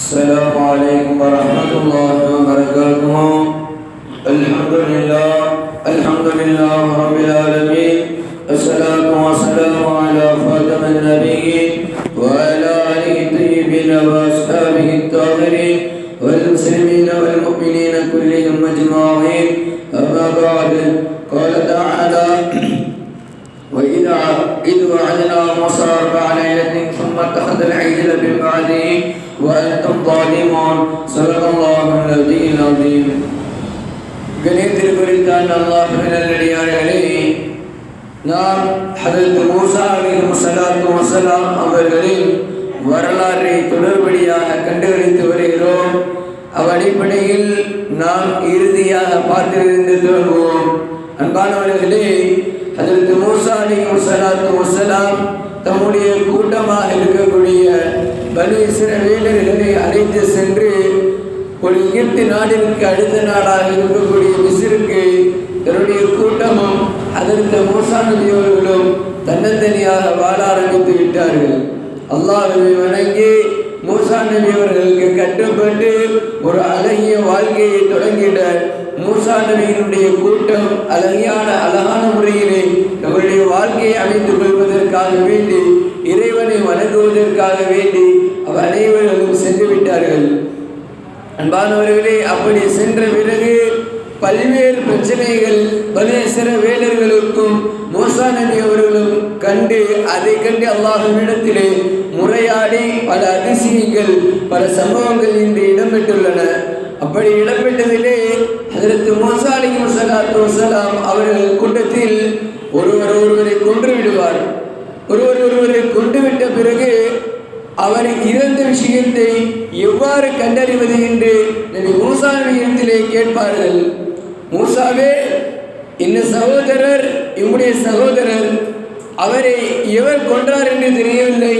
السلام عليكم ورحمة الله وبركاته. الحمد لله رب العالمين. الصلاة والسلام على خاتم النبيين وعلى آله الطيبين وأصحابه الطاهرين والمسلمين والمؤمنين كلهم أجمعين. أما بعد، قال تعالى: إذ وعدنا موسى 40 ليلة ثم اتخذ العجل من بعده وأنتم ظالمون. صدق الله العظيم. கணியத்திற்குரித்தான் அல்லாஹ்வின் நல்லடியார்களே, நாம் ஹதரத் மூஸா அலைஹிஸ்ஸலாத்து வஸ்ஸலாம் அவர்களின் வரலாற்றை தொடர்படியாக கண்டுகளித்து வருகிறோம். அவ்வடிப்படையில் நாம் இறுதியாக பார்த்திருந்து தொடங்குவோம். அன்பானவர்களே, ஹதரத் மூஸா அலைஹிஸ்ஸலாத்து வஸ்ஸலாம் தம்முடைய கூட்டமாக இருக்கக்கூடிய பனி இஸ்ரவேலர்களை அழைத்து சென்று ஒரு எகிப்து நாட்டிற்கு அடுத்த நாடாக இருக்கக்கூடிய மிஸ்ருக்கு தன்னுடைய கூட்டமும் ஹதரத் மூஸா நபி அவர்களும் தன்னந்தனியாக வாழ ஆரம்பித்து விட்டார்கள். அல்லாஹ்வை வணங்கி மூஸா நபி அவர்களுக்கு கட்டுப்பட்டு ஒரு அழகிய வாழ்க்கையை தொடங்கிட மூஸா நபியினுடைய கூட்டம் அழகான முறையிலே நம்முடைய வாழ்க்கையை அமைத்துக் கொள்வதற்காக வேண்டி, இறைவனை வணங்குவதற்காக வேண்டி அனைவர்களும் சென்று விட்டார்கள். அன்பானவர்களே, அப்படி சென்ற பிறகு பல்வேறு பிரச்சனைகள் பனி இஸ்ரவேலர்களுக்கும் மூஸா நபி அவர்களும் கண்டு, அதை கண்டு அல்லாஹ்விடத்திலே முறையாடி பல அதிசயங்கள், பல சம்பவங்கள் இன்று இடம்பெற்றுள்ளன. அப்படி இடம்பெற்றதிலே ஹதரத் மூஸா அலைஹிஸ்ஸலாத்து வஸ்ஸலாம் அவர்கள் கூட்டத்தில் ஒருவரை கொன்று விடுவார். ஒருவரை கொண்டு விட்ட பிறகு அவர் இறந்த விஷயத்தை எவ்வாறு கண்டறிவது என்று நபி மூஸா நபியிடத்திலே கேட்பார்கள். மூஸாவே, என்னுடைய சகோதரர், அவரை எவர் கொன்றார் என்று தெரியவில்லை,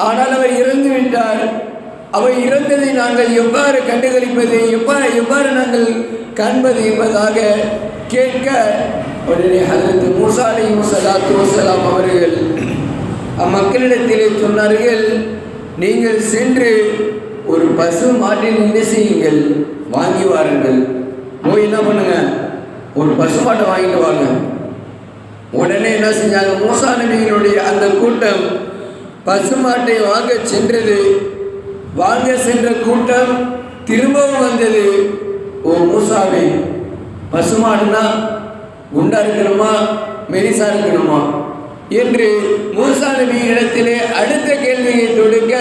ஆனால் அவர் இறந்து விட்டார். அவர் இறந்ததை நாங்கள் எவ்வாறு கண்டுகளிப்பது, எவ்வாறு நாங்கள் காண்பது என்பதாக கேட்க, உடனே ஹதரத் மூஸா அலைஹிஸ்ஸலாத்து வஸ்ஸலாம் அவர்கள் அம்மக்களிடத்திலே சொன்னார்கள்: நீங்கள் சென்று ஒரு பசு மாட்டின் என்ன செய்யுங்கள், வாங்கி வாருங்கள். போய் என்ன பண்ணுங்க, ஒரு பசு மாட்டை வாங்கிட்டு வாங்க. உடனே என்ன செஞ்சாங்க, மூஸா நபியினுடைய அந்த கூட்டம் பசு மாட்டை வாங்க சென்றது. வாங்க சென்ற கூட்டம் திரும்பவும் வந்தது. ஓ மூஸாவே, பசுமாடுனா குண்டா இருக்கணுமா, மெலிசா இருக்கணுமா என்று மூஸா நபி இடத்திலே அடுத்த கேள்வியை தொடுக்க,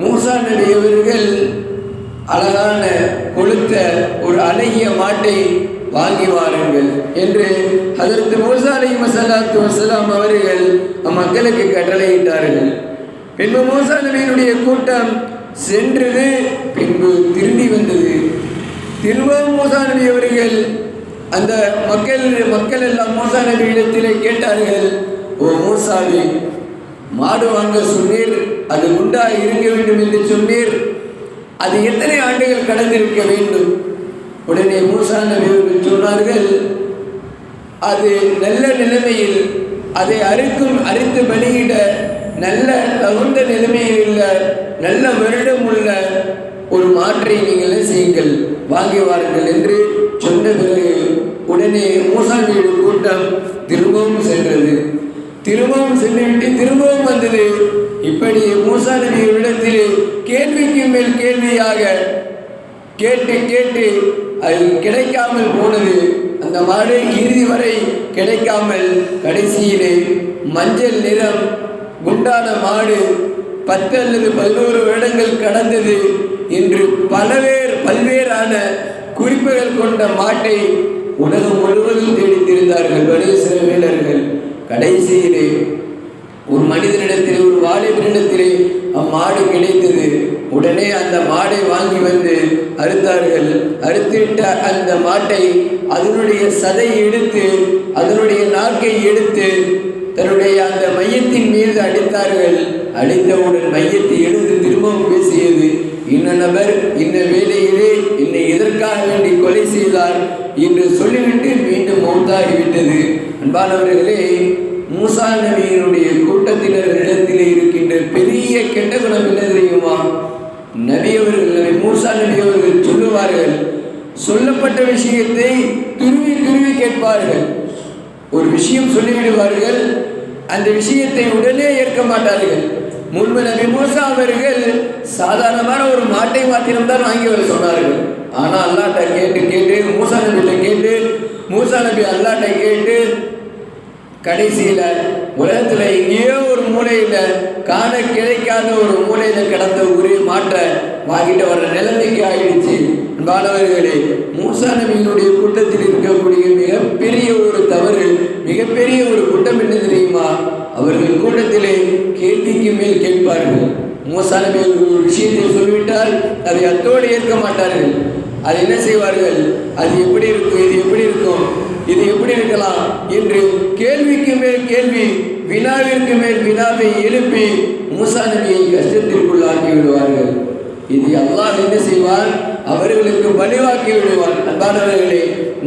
மூஸா நபி அவர்கள் அழகான கொளுத்த ஒரு அழகிய மாட்டை வாங்கி வாருங்கள் என்று ஹதரத் மூஸா அலைஹிஸ்ஸலாத்து வஸ்ஸலாம் அவர்கள் மக்களுக்கு கட்டளையிட்டார்கள். பின்பு மூஸா நபியினுடைய கூட்டம் சென்றது. பின்பு திரும்பி வந்தது. திரும்பவும் மூஸா நபி அவர்கள் அந்த மக்கள் எல்லாம் மூஸா நபி இடத்திலே கேட்டார்கள்: ஓ மூஸாவே, மாடு வாங்க சொன்னீர், அது குண்டாக இருக்க வேண்டும் என்று சொன்னீர், அது எத்தனை ஆண்டுகள் கடந்திருக்க வேண்டும்? உடனே மூஸா நபி அவர்கள் சொன்னார்கள்: அது நல்ல நிலைமையில், அதை அறுத்து பலியிட நல்ல தகுந்த நிலைமையில் உள்ள, நல்ல வருடம் உள்ள ஒரு மாற்றை நீங்கள் செய்யுங்கள், வாங்கி வாருங்கள் என்று சொன்ன பிறகு உடனே மூஸா நபியுடைய கூட்டம் திரும்பவும் சென்றது. திரும்பவும் சென்றுவிட்டு திரும்பவும் வந்தது. இப்படி மூஸா நபியிடத்திலே கேள்விக்கு மேல் கேள்வியாக கேட்டு அது கிடைக்காமல் போனது. அந்த மாடு இறுதி வரை கிடைக்காமல் கடைசியிலே மஞ்சள் நிறம் குண்டான மாடு 10 அல்லது 11 வருடங்கள் கடந்தது என்று பல்வேறான குறிப்புகள் கொண்ட மாட்டை உலகம் முழுவதும் தேடித்திருந்தார்கள் பனி இஸ்ரவேலர்கள். கடைசியிலே ஒரு மனிதனிடத்திலே, ஒரு வாலிபனிடத்திலே அம்மாடு கிடைத்தது. உடனே அந்த மாடை வாங்கி வந்து அறுத்தார்கள். அறுத்துவிட்ட அந்த மாட்டை அதனுடைய சதை எடுத்து, அதனுடைய நாக்கை எடுத்து தன்னுடைய அந்த மையத்தின் மீது அடித்தார்கள். அடித்தவுடன் மையத்தை எடுத்து திரும்பவும் பேசியது: இன்ன நபர் இந்த வேலையிலே என்னை எதற்காக வேண்டி கொலை செய்தார் என்று சொல்லிவிட்டு மீண்டும் மௌத்தாகிவிட்டது. அன்பானவர்களே, மூஸா நபியினுடைய கூட்டத்தினரிடத்திலே இருக்கின்ற பெரிய கெட்ட குணம் என்ன தெரியுமா? நபி மூசா நபி அவர்கள் சொல்லுவார்கள், சொல்லப்பட்ட விஷயத்தை துருவி துருவி கேட்பார்கள். ஒரு விஷயம் சொல்லிவிடுவார்கள், அந்த விஷயத்தை உடனே ஏற்க மாட்டார்கள். முன்பு நபி மூசா அவர்கள் சாதாரணமான ஒரு மாட்டை மாத்திரம்தான் வாங்கி வர சொன்னார்கள். ஆனால் அல்லாட்ட கேட்டு மூசா நபிட்ட கேட்டு மூசா நபி அல்லாட்ட கேட்டு கடைசியில் உலகத்தில் எங்கேயோ ஒரு மூலையில் காண கிடைக்காத ஒரு மூலையில் கிடந்த ஒரே மாட்டை வாங்கிட்டு வர்ற நிலைமைக்கு ஆயிடுச்சு. மாணவர்களே, மூசா நபியினுடைய கூட்டத்தில் இருக்கக்கூடிய மிகப்பெரிய ஒரு தவறு, மிகப்பெரிய ஒரு கூட்டம் என்ன தெரியுமா? அவர்கள் கூட்டத்திலே கேள்விக்கு மேல் கேட்பார்கள். மூசா நபி ஒரு விஷயத்தை சொல்லிவிட்டால் அதை அத்தோடு ஏற்க மாட்டார்கள். அது என்ன செய்வார்கள்? அது எப்படி இருக்கும், இது எப்படி இருக்கும், இது எப்படி இருக்கலாம் என்று கேள்விக்கு மேல் கேள்வி, வினாவிற்கு மேல் வினாவை எழுப்பி மூசா நபியை கஷ்டத்திற்குள்ளாக்கி விடுவார்கள். இது அல்லாஹ் என்ன செய்வான்? அவர்களுக்கு பலிவாக்கி விடுவான். அன்பானவர்களே,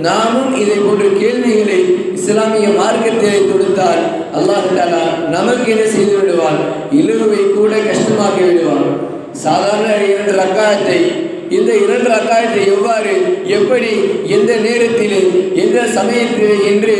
நாமும் இதை போன்ற கேள்விகளை இஸ்லாமிய மார்க்கத்திலே கொடுத்தால் அல்லாஹ் தஆலா நமக்கு என்ன செய்து விடுவான்? இழுவை கூட கஷ்டமாக்கி விடுவான். சாதாரண 2 ரக்காத்தை, இந்த 2 ரக்காத்தை எவ்வாறு, எப்படி, எந்த நேரத்திலே, எந்த சமயத்திலே என்று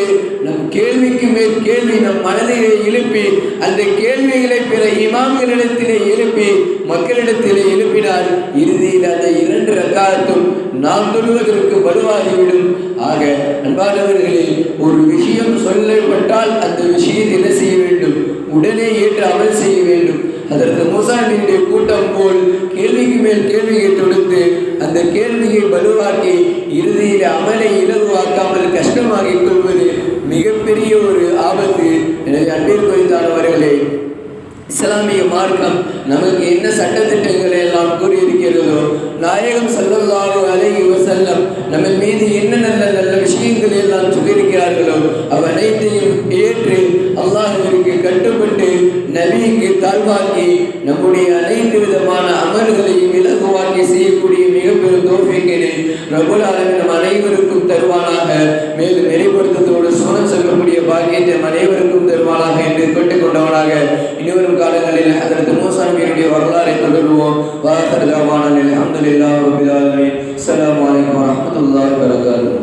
நம் கேள்விக்கு மேல் கேள்வி நம் மனதிலே எழுப்பி அந்த கேள்விகளை பிற இமாம்களிடத்திலே எழுப்பி மக்களிடத்திலே எழுப்பினால் இறுதியில் அந்த 2 ரக்காத்தும் நாம் தொழுவதற்கு வலுவாகிவிடும். ஆக அன்பானவர்களே, ஒரு விஷயம் சொல்லப்பட்டால் அந்த விஷயத்தை என்ன செய்ய வேண்டும்? உடனே ஏற்று அமல் செய்ய வேண்டும். அதற்கு மூசா நபியுடைய கூட்டம் போல் கேள்விக்கு மேல் கேள்வியை தொடுத்து அந்த கேள்வியை வலுவாக்கி இறுதியில் அமலை இலகுவாக்காமல் கஷ்டமாகிக் கொள்வது மிகப்பெரிய ஒரு ஆபத்து. எனவே அன்பில் குறித்தானவர்களே, இஸ்லாமிய மார்க்கம் நமக்கு என்ன சட்டத்திட்டங்களை எல்லாம் கூறியிருக்கிறதோ, நாயகம் ஸல்லல்லாஹு அலைஹி வஸல்லம் நம்ம மீது என்ன நல்ல நல்ல விஷயங்களை எல்லாம் சொல்லியிருக்கிறார்களோ அனைத்தையும் ஏற்று அல்லாஹ்விற்கு கட்டுப்பட்டு நபிக்கு தாழ்வாக்கி நம்முடைய அனைத்து விதமான அமல்களையும் இலகுவாக்கி செய்யக்கூடிய மிகப்பெரும் தௌஃபீக்கினை ரப்பல் ஆலமீன் நம் அனைவருக்கும் தருவானாக. மேலும் நெறிப்படுத்தத்தோடு சோனம் செல்லக்கூடிய பாக்கியத்தை அனைவருக்கும் தருவானாக என்று கேட்டுக்கொண்டவனாக இனிவரும் காலங்களில் ஹதரத் மூசா நபியுடைய வரலாறை தொடருவோம். வாஹிர் தஅவானா அல்ஹம்துலில்லாஹி ரப்பில் ஆலமீன். அஸ்ஸலாமு அலைக்கும் வரஹ்மத்துல்லாஹி வபரகாத்துஹு.